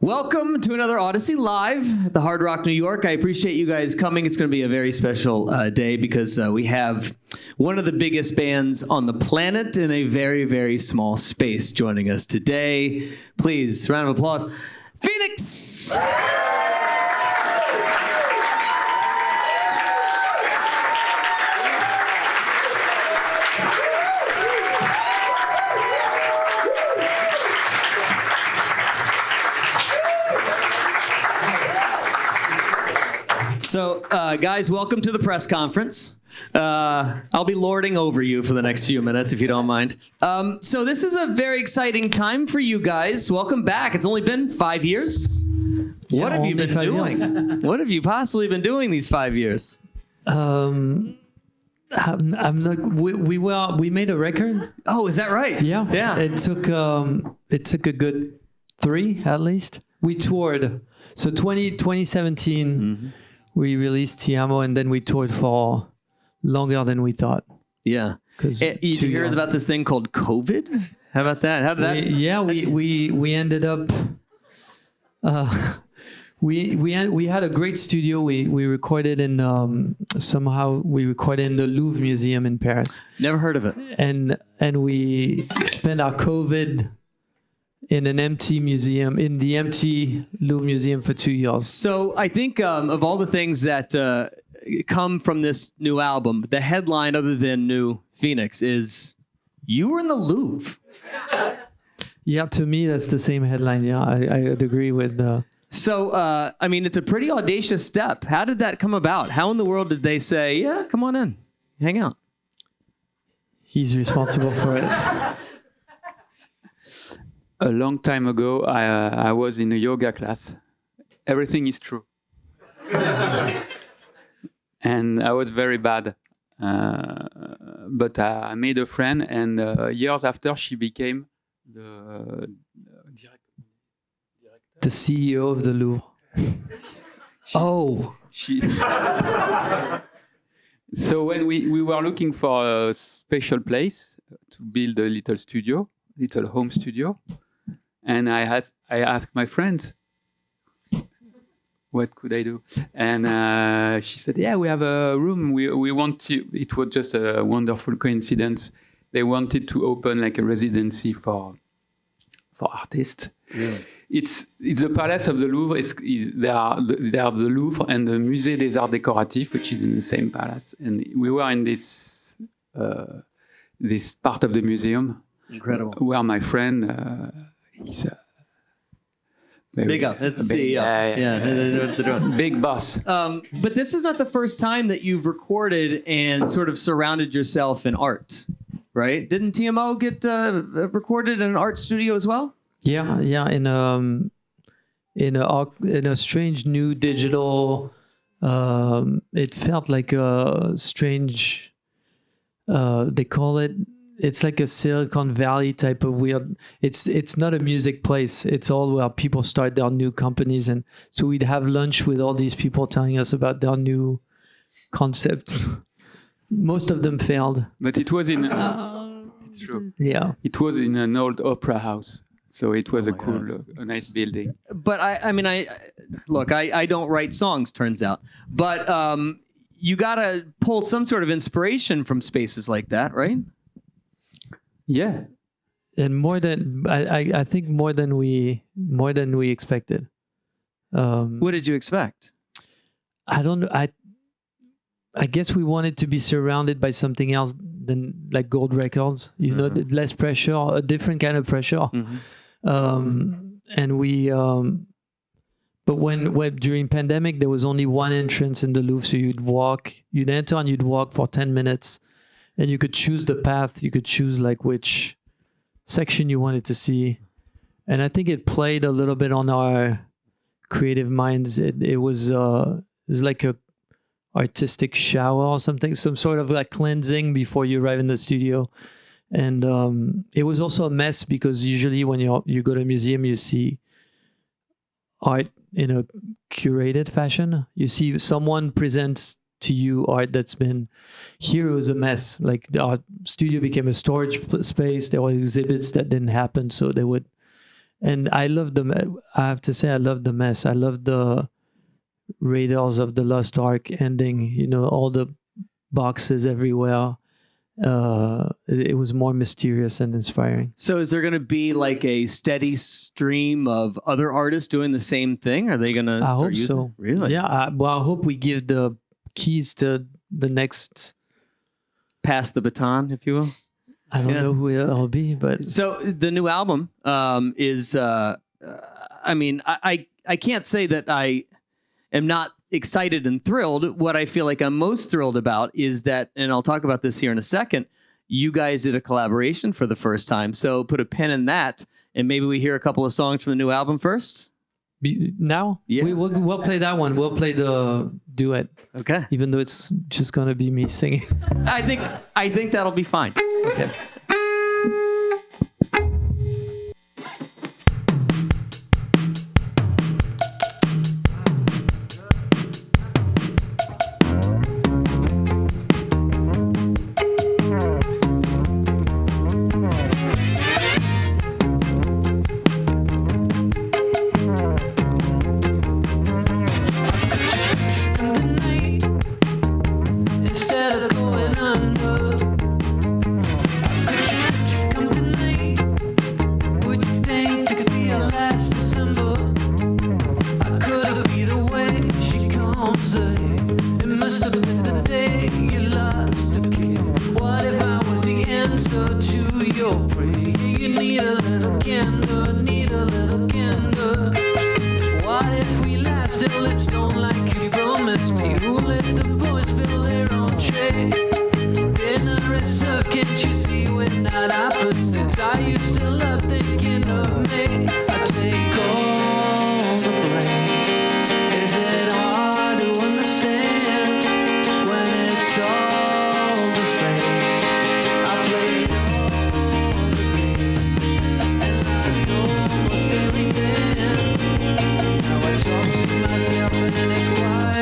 Welcome to another Audacy Live at the Hard Rock, New York. I appreciate you guys coming. It's going to be a very special day because we have one of the biggest bands on the planet in a very, very small space joining us today. Please, round of applause. Phoenix! So, guys, welcome to the press conference. I'll be lording over you for the next few minutes, if you don't mind. So this is a very exciting time for you guys. Welcome back. It's only been 5 years. Yeah, what have you been doing? Years. What have you possibly been doing these 5 years? I'm not. We made a record. Oh, is that right? Yeah. Yeah. It took a good 3 at least. We toured. So 2017. Mm-hmm. We released Ti Amo, and then we toured for longer than we thought. Yeah. Did you hear about this thing called COVID? How about that? How did that? We ended up. We had a great studio. We recorded in we recorded in the Louvre Museum in Paris. Never heard of it. And we spent our COVID in an empty museum, in the empty Louvre Museum for 2 years. So I think of all the things that come from this new album, the headline other than New Phoenix is, you were in the Louvre. Yeah, to me, that's the same headline. Yeah, I'd agree with... So, I mean, it's a pretty audacious step. How did that come about? How in the world did they say, yeah, come on in, hang out? He's responsible for it. A long time ago, I was in a yoga class. Everything is true. And I was very bad. But I made a friend, and years after, she became the CEO of the Louvre. So when we were looking for a special place to build a little home studio, and I asked my friends, what could I do? And she said, yeah, we have a room. We want to. It was just a wonderful coincidence. They wanted to open like a residency for artists. Really? It's the Palace of the Louvre. They are the Louvre and the Musée des Arts Décoratifs, which is in the same palace. And we were in this part of the museum. Incredible. Where my friend is big up. That's the CEO. Yeah. Big boss. But this is not the first time that you've recorded and sort of surrounded yourself in art, right? Didn't TMO get recorded in an art studio as well? Yeah. In a strange new digital. It felt like a strange. They call it. It's like a Silicon Valley type of weird. It's not a music place. It's all where people start their new companies, and so we'd have lunch with all these people telling us about their new concepts. Most of them failed. But it was in. It's true. Yeah. It was in an old opera house, so it was a nice building. But I mean, I don't write songs. Turns out, but you gotta pull some sort of inspiration from spaces like that, right? Yeah, and more than I think more than we expected. What did you expect? I don't know. I guess we wanted to be surrounded by something else than like gold records. You know, less pressure, a different kind of pressure. Mm-hmm. And we, but when during pandemic there was only one entrance in the Louvre, so you'd enter and you'd walk for 10 minutes. And you could choose the path. You could choose like which section you wanted to see. And I think it played a little bit on our creative minds. It was like a artistic shower or something, some sort of like cleansing before you arrive in the studio. And it was also a mess because usually when you go to a museum, you see art in a curated fashion. You see someone presents to you art that's been here. It was a mess. Like our studio became a storage space. There were exhibits that didn't happen, so they would And I love I have to say, I love the mess. I love the Raiders of the Lost Ark ending. You know, all the boxes everywhere. It was more mysterious and inspiring. So is there going to be like a steady stream of other artists doing the same thing? Are they going to start using so. it? Really? Yeah. I hope we give the keys to the next. Pass the baton, if you will. I don't know who it'll be, but so the new album is. I mean, I can't say that I am not excited and thrilled. What I feel like I'm most thrilled about is that, and I'll talk about this here in a second, you guys did a collaboration for the first time. So put a pin in that, and maybe we hear a couple of songs from the new album first. Now? Yeah. We'll play that one. We'll play the duet. Okay. Even though it's just going to be me singing. I think that'll be fine. Okay.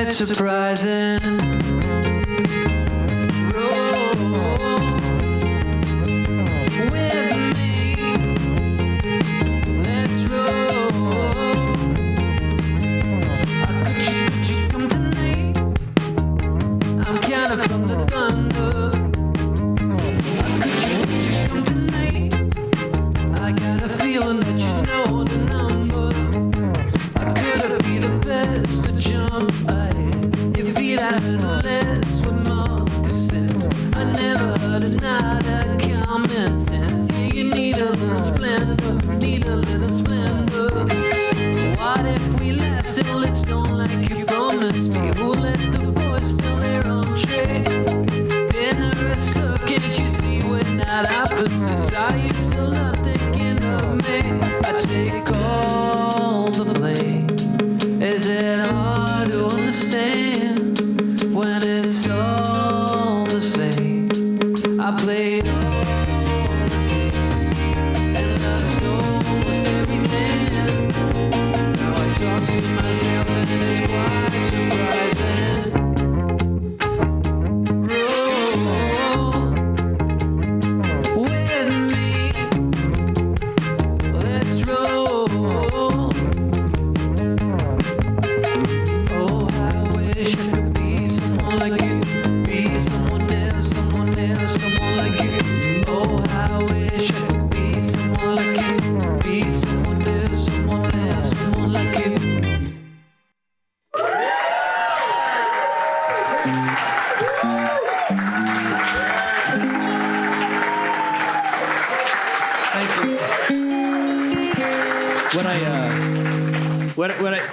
Surprising.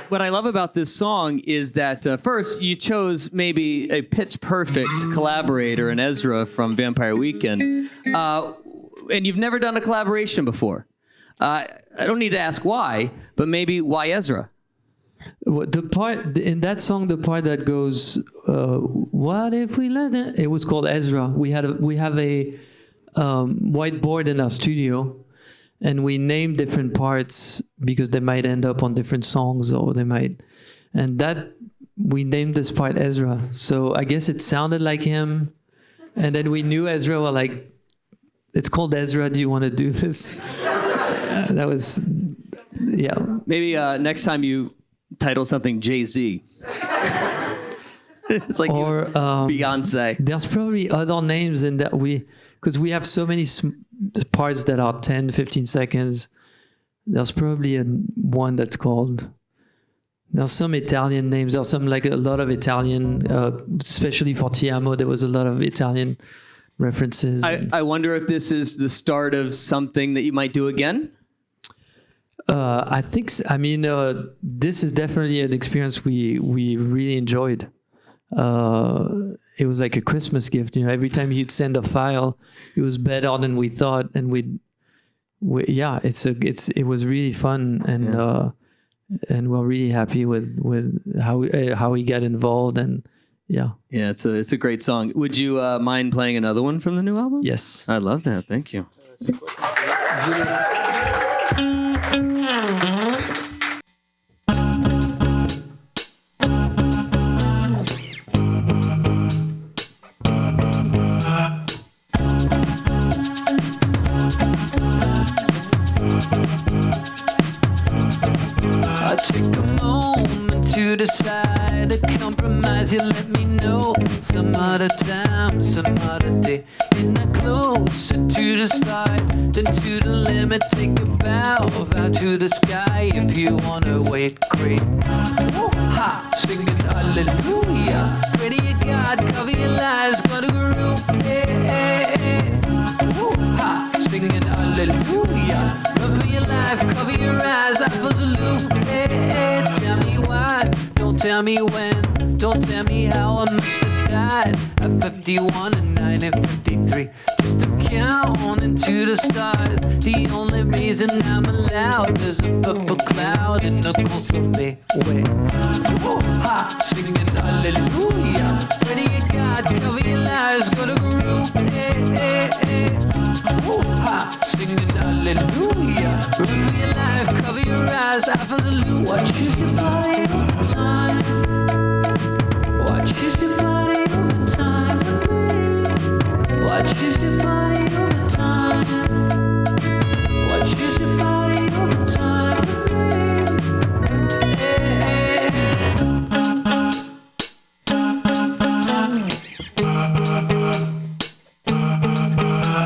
What I love about this song is that first you chose maybe a pitch perfect collaborator in Ezra from Vampire Weekend, and you've never done a collaboration before. I don't need to ask why, but maybe why Ezra? The part in that song, the part that goes, "What if we let it?" It was called Ezra. We have a whiteboard in our studio. And we name different parts because they might end up on different songs, or they might. And that we named this part Ezra. So I guess it sounded like him. And then we knew Ezra were like, it's called Ezra. Do you want to do this? That was Yeah. Maybe next time you title something Jay-Z. It's like Or Beyonce. there's probably other names in that because we have so many parts that are 10, 15 seconds. There's probably one that's called. There's some Italian names. There's some like a lot of Italian, especially for Ti Amo. There was a lot of Italian references. I wonder if this is the start of something that you might do again. I think. I mean, this is definitely an experience we really enjoyed. It was like a Christmas gift. You know, every time he'd send a file, it was better than we thought, and it was really fun, and we're really happy with how he got involved, and yeah, it's a great song. Would you mind playing another one from the new album? Yes, I love that. Thank you. I take a moment to decide to compromise. You let me know some other time, some other day. You're not closer to the start than to the limit. Take a bow to the sky. If you wanna wait, great. Ha, singing hallelujah. Pray to your God, cover your lies, gonna groove. Ha, singing hallelujah. Run for your life, cover your eyes, I was a loop. Tell me why, don't tell me when, don't tell me how I must have died at 51 and 9 and 53. Just to count into the stars. The only reason I'm allowed is a purple cloud in the coastal bay. Ha, singing hallelujah. Pray to your God, cover your lies, go to groove. Ha, singing hallelujah. Run for your life, cover your eyes, I feel the loop. Watch your body over time. Watch your body over time with me. Watch your body over time. Watch your body over time with me.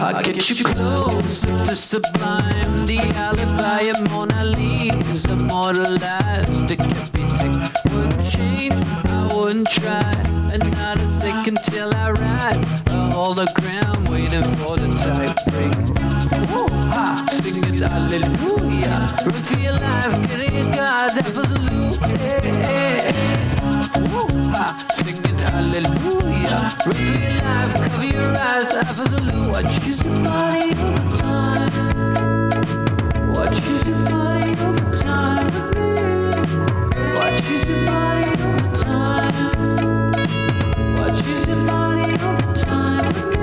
I get you close to sublime. The alibi of Mona Lisa immortalized. It can't be taken. Wouldn't change, I wouldn't try. And not a second till I ride a hologram waiting for the tide break. Ha, singing hallelujah. Run for your life, get in God, that was a loop. Ha, singing hallelujah. Run for your life, cover your eyes, I was a loop. Watch your body over time. Watch your body over time with me. Watch your body over time. Watch your body over time with me.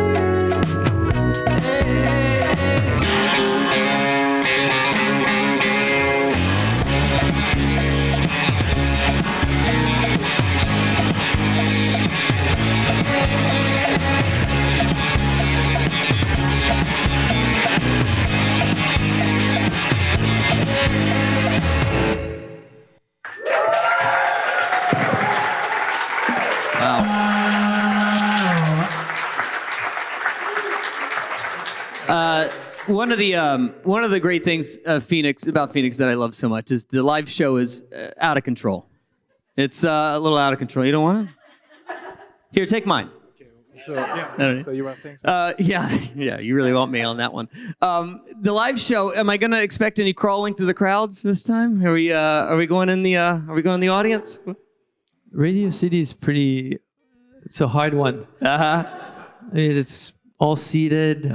One of the great things about Phoenix that I love so much is the live show is out of control. It's a little out of control. You don't want it? Here, take mine. So you were saying something? Yeah. You really want me on that one. The live show. Am I going to expect any crawling through the crowds this time? Are we going in the audience? Radio City is pretty. It's a hard one. I mean, it's all seated.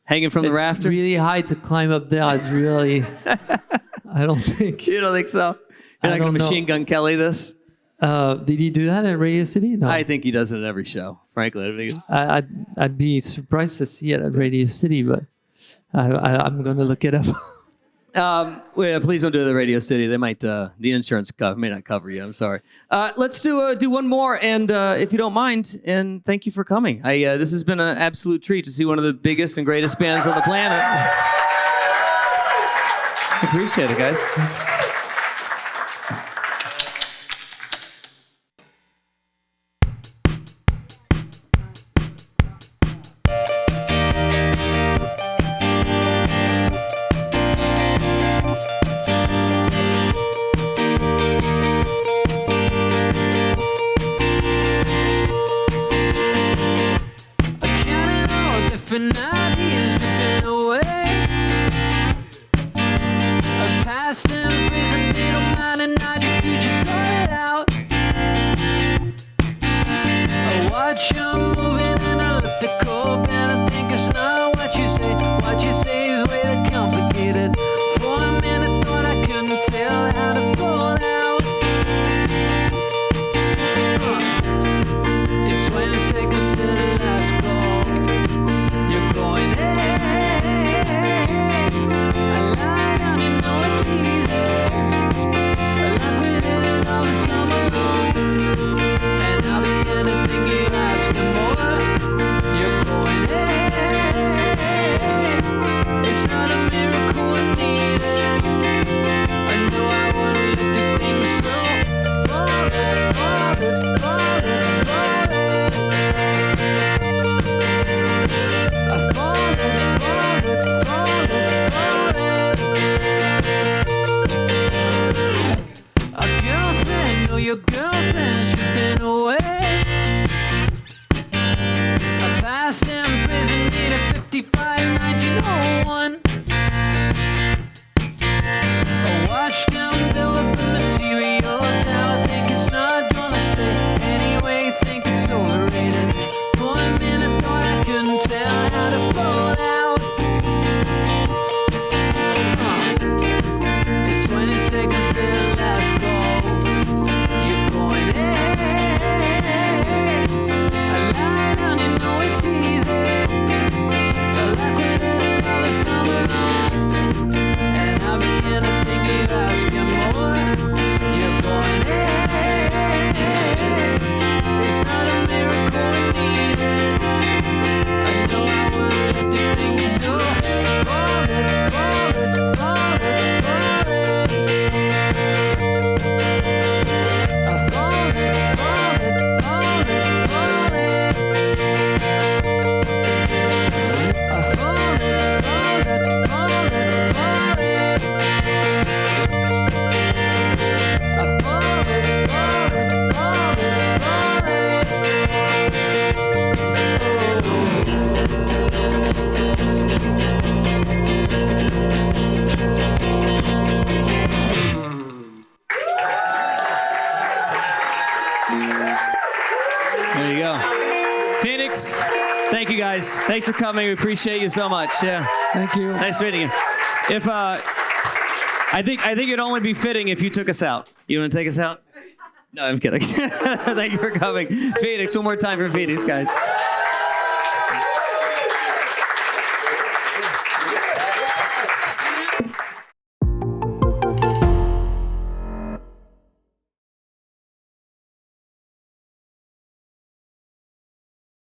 Hanging from the rafters. It's really high to climb up there. It's really. I don't think. You don't think so? You're not going to Machine Gun Kelly this? Did he do that at Radio City? No. I think he does it at every show. Frankly, I'd be surprised to see it at Radio City, but I'm going to look it up. Please don't do it at Radio City. They might the insurance may not cover you. I'm sorry. Let's do one more, and if you don't mind, and thank you for coming. This has been an absolute treat to see one of the biggest and greatest bands on the planet. Appreciate it, guys. Different ideas drifting away. A past and present, they don't mind, and now your future sorted out. I watch you moving in an elliptical band. I think it's not what you say. What you say is way too complicated. For a minute, thought I couldn't tell how to fall out. It's 20 seconds to the last call. You're going, hey, I lie down, you know it's easy. I like we did it all the summer long. And I'll be anything you ask and more. You're going, hey, it's not a miracle I needed. I know I wanna let the things so fall it, fall it, fall it, fall it. I fall it, fall it, fall it, fall it. A girlfriend, or your girlfriend's drifting away. A past and present dated 55, 1901. I watched them build up a material tower. Think it's not gonna stay. Anyway, think it's overrated. For a minute, thought I couldn't tell how to fall out. It's 20 seconds to the last call. You're going, hey, I lie down, you know it's easy. I like we did it all the summer long. And I'll be anything you ask and more. You're going, hey, it's not a miracle I needed. I know I will let the things so fall it, fall it, fall it, fall it. I fall it, fall it, fall it, fall it. I fall it, fall it, fall it, fall it. I fall it, fall it, fall it, fall it. There you go. Phoenix, thank you guys. Thanks for coming. We appreciate you so much. Yeah. Thank you. Nice meeting you. If I think it'd only be fitting if you took us out. You want to take us out? No, I'm kidding. Thank you for coming. Phoenix, one more time for Phoenix, guys.